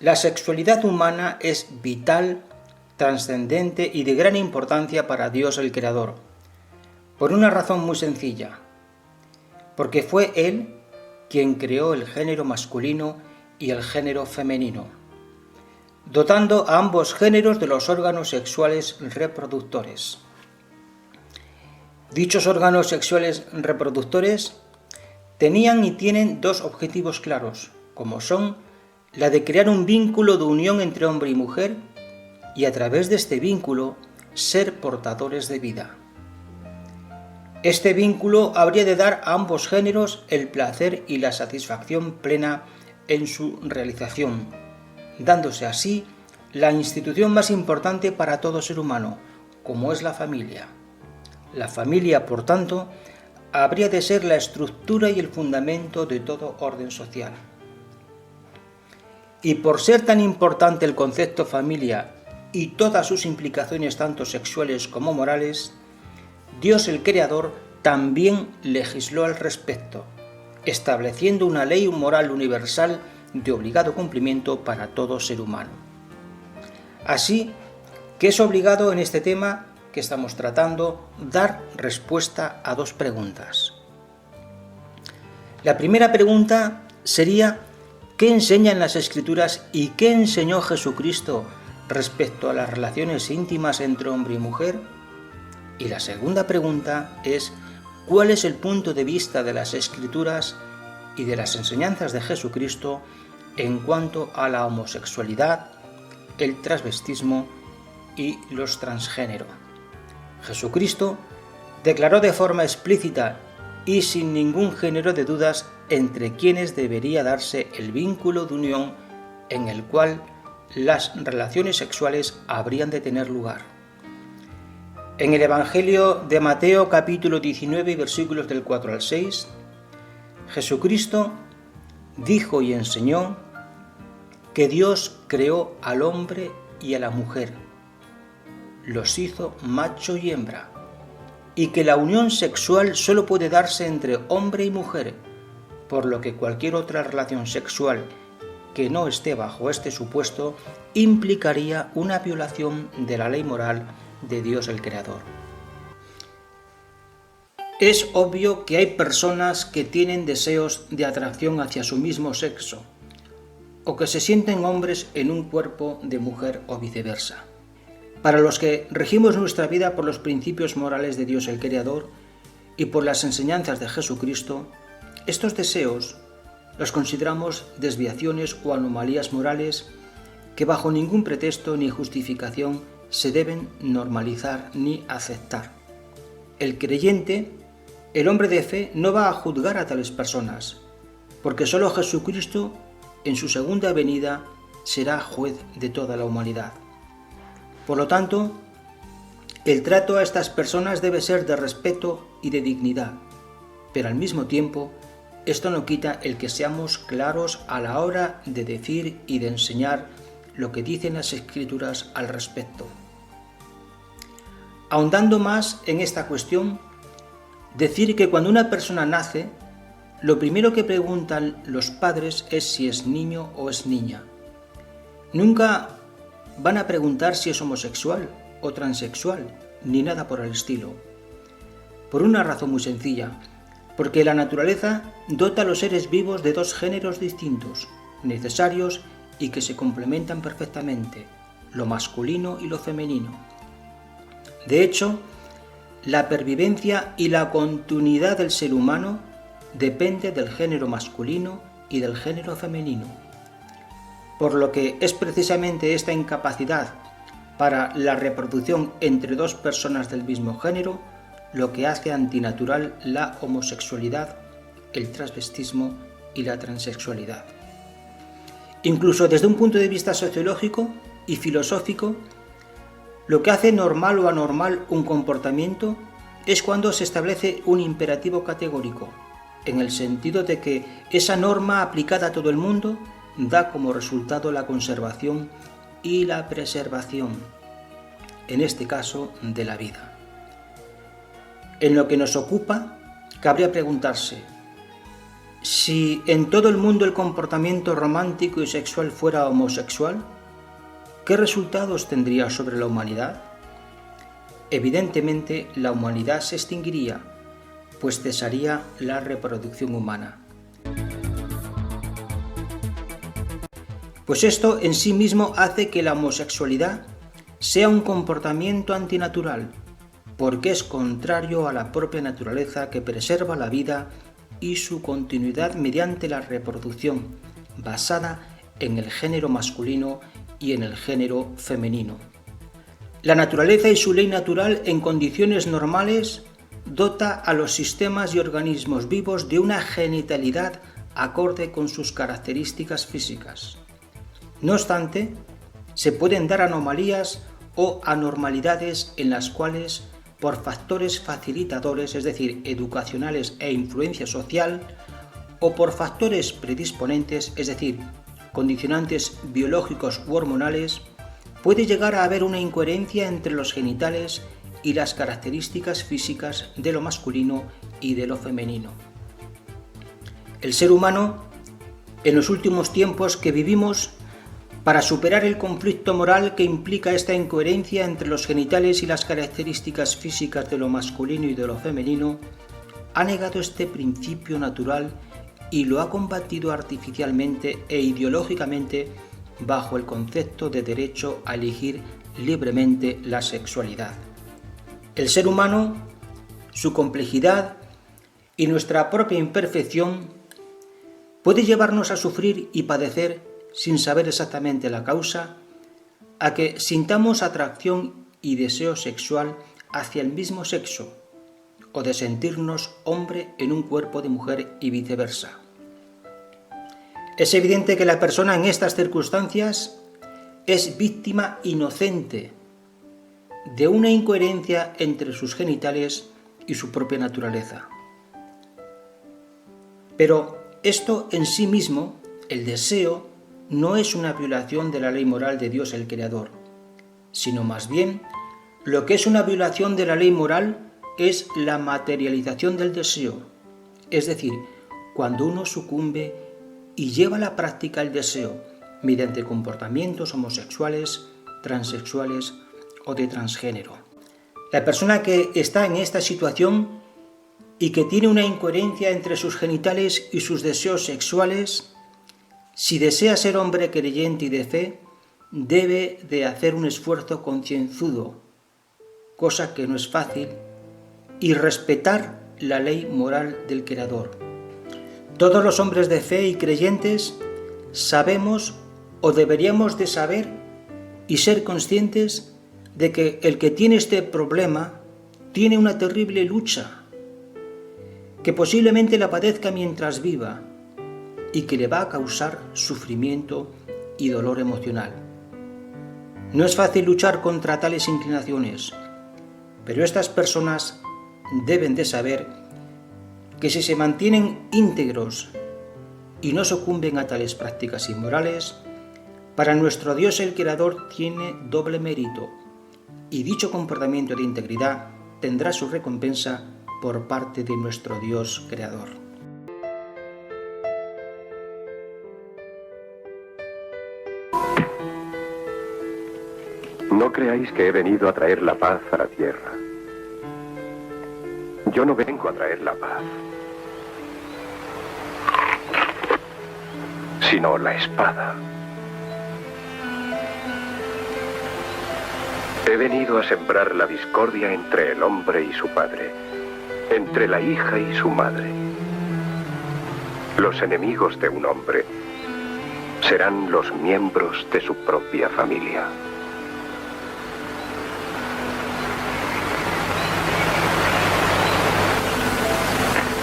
La sexualidad humana es vital, trascendente y de gran importancia para Dios el Creador, por una razón muy sencilla, porque fue Él quien creó el género masculino y el género femenino, dotando a ambos géneros de los órganos sexuales reproductores. Dichos órganos sexuales reproductores tenían y tienen dos objetivos claros, como son la de crear un vínculo de unión entre hombre y mujer y a través de este vínculo ser portadores de vida. Este vínculo habría de dar a ambos géneros el placer y la satisfacción plena en su realización, dándose así la institución más importante para todo ser humano, como es la familia. La familia, por tanto, habría de ser la estructura y el fundamento de todo orden social. Y por ser tan importante el concepto familia y todas sus implicaciones tanto sexuales como morales, Dios el Creador también legisló al respecto, estableciendo una ley moral universal de obligado cumplimiento para todo ser humano. Así que es obligado en este tema que estamos tratando dar respuesta a dos preguntas. La primera pregunta sería: ¿qué enseñan las Escrituras y qué enseñó Jesucristo respecto a las relaciones íntimas entre hombre y mujer? Y la segunda pregunta es: ¿cuál es el punto de vista de las Escrituras y de las enseñanzas de Jesucristo en cuanto a la homosexualidad, el transvestismo y los transgénero? Jesucristo declaró de forma explícita y sin ningún género de dudas entre quienes debería darse el vínculo de unión en el cual las relaciones sexuales habrían de tener lugar. En el Evangelio de Mateo capítulo 19 versículos del 4 al 6, Jesucristo dijo y enseñó que Dios creó al hombre y a la mujer, los hizo macho y hembra, y que la unión sexual solo puede darse entre hombre y mujer, por lo que cualquier otra relación sexual que no esté bajo este supuesto implicaría una violación de la ley moral de Dios el Creador. Es obvio que hay personas que tienen deseos de atracción hacia su mismo sexo, o que se sienten hombres en un cuerpo de mujer o viceversa. Para los que regimos nuestra vida por los principios morales de Dios el Creador y por las enseñanzas de Jesucristo, estos deseos los consideramos desviaciones o anomalías morales que bajo ningún pretexto ni justificación se deben normalizar ni aceptar. El creyente, el hombre de fe, no va a juzgar a tales personas, porque solo Jesucristo en su segunda venida será juez de toda la humanidad. Por lo tanto, el trato a estas personas debe ser de respeto y de dignidad, pero al mismo tiempo, esto no quita el que seamos claros a la hora de decir y de enseñar lo que dicen las Escrituras al respecto. Ahondando más en esta cuestión, decir que cuando una persona nace, lo primero que preguntan los padres es si es niño o es niña. Nunca van a preguntar si es homosexual o transexual, ni nada por el estilo. Por una razón muy sencilla, porque la naturaleza dota a los seres vivos de dos géneros distintos, necesarios y que se complementan perfectamente, lo masculino y lo femenino. De hecho, la pervivencia y la continuidad del ser humano depende del género masculino y del género femenino, por lo que es precisamente esta incapacidad para la reproducción entre dos personas del mismo género lo que hace antinatural la homosexualidad, el transvestismo y la transexualidad. Incluso desde un punto de vista sociológico y filosófico, lo que hace normal o anormal un comportamiento es cuando se establece un imperativo categórico, en el sentido de que esa norma aplicada a todo el mundo da como resultado la conservación y la preservación, en este caso de la vida. En lo que nos ocupa, cabría preguntarse: Si en todo el mundo el comportamiento romántico y sexual fuera homosexual, ¿qué resultados tendría sobre la humanidad? Evidentemente, la humanidad se extinguiría, pues cesaría la reproducción humana. Pues esto en sí mismo hace que la homosexualidad sea un comportamiento antinatural, porque es contrario a la propia naturaleza que preserva la vida y su continuidad mediante la reproducción, basada en el género masculino y en el género femenino. La naturaleza y su ley natural en condiciones normales dota a los sistemas y organismos vivos de una genitalidad acorde con sus características físicas. No obstante, se pueden dar anomalías o anormalidades en las cuales, por factores facilitadores, es decir, educacionales e influencia social, o por factores predisponentes, es decir, condicionantes biológicos u hormonales, puede llegar a haber una incoherencia entre los genitales y las características físicas de lo masculino y de lo femenino. El ser humano, en los últimos tiempos que vivimos, para superar el conflicto moral que implica esta incoherencia entre los genitales y las características físicas de lo masculino y de lo femenino, ha negado este principio natural y lo ha combatido artificialmente e ideológicamente bajo el concepto de derecho a elegir libremente la sexualidad. El ser humano, su complejidad y nuestra propia imperfección puede llevarnos a sufrir y padecer, sin saber exactamente la causa, a que sintamos atracción y deseo sexual hacia el mismo sexo, o de sentirnos hombre en un cuerpo de mujer y viceversa. Es evidente que la persona en estas circunstancias es víctima inocente de una incoherencia entre sus genitales y su propia naturaleza. Pero esto en sí mismo, el deseo, no es una violación de la ley moral de Dios el Creador, sino más bien lo que es una violación de la ley moral es la materialización del deseo, es decir, cuando uno sucumbe y lleva a la práctica el deseo mediante comportamientos homosexuales, transexuales o de transgénero. La persona que está en esta situación y que tiene una incoherencia entre sus genitales y sus deseos sexuales, si desea ser hombre creyente y de fe, debe de hacer un esfuerzo concienzudo, cosa que no es fácil, y respetar la ley moral del Creador. Todos los hombres de fe y creyentes sabemos o deberíamos de saber y ser conscientes de que el que tiene este problema tiene una terrible lucha, que posiblemente la padezca mientras viva, y que le va a causar sufrimiento y dolor emocional. No es fácil luchar contra tales inclinaciones, pero estas personas deben de saber que si se mantienen íntegros y no sucumben a tales prácticas inmorales, para nuestro Dios el Creador tiene doble mérito, y dicho comportamiento de integridad tendrá su recompensa por parte de nuestro Dios Creador. No creáis que he venido a traer la paz a la tierra. Yo no vengo a traer la paz, sino la espada. He venido a sembrar la discordia entre el hombre y su padre, entre la hija y su madre. Los enemigos de un hombre serán los miembros de su propia familia.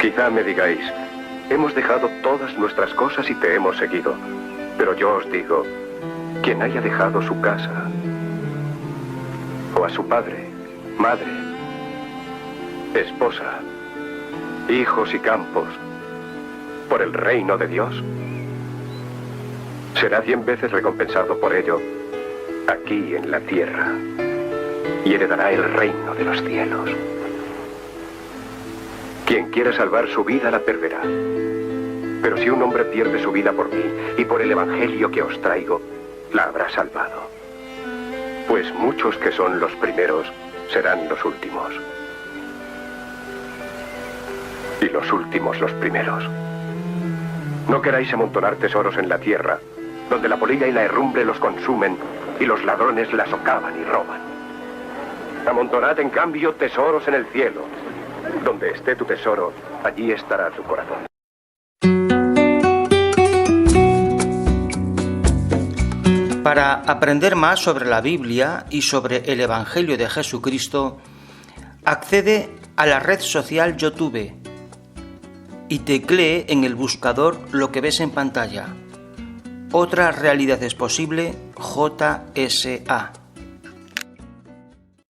Quizá me digáis, hemos dejado todas nuestras cosas y te hemos seguido. Pero yo os digo, quien haya dejado su casa, o a su padre, madre, esposa, hijos y campos, por el reino de Dios, será 100 veces recompensado por ello aquí en la tierra y heredará el reino de los cielos. Quien quiera salvar su vida la perderá, Pero si un hombre pierde su vida por mí y por el evangelio que os traigo, la habrá salvado. Pues muchos que son los primeros serán los últimos. Y los últimos los primeros. No queráis amontonar tesoros en la tierra, donde la polilla y la herrumbre los consumen y los ladrones la socavan y roban. Amontonad en cambio tesoros en el cielo. Donde esté tu tesoro, allí estará tu corazón. Para aprender más sobre la Biblia y sobre el Evangelio de Jesucristo, accede a la red social YouTube y teclee en el buscador lo que ves en pantalla. Otra realidad es posible, JSA.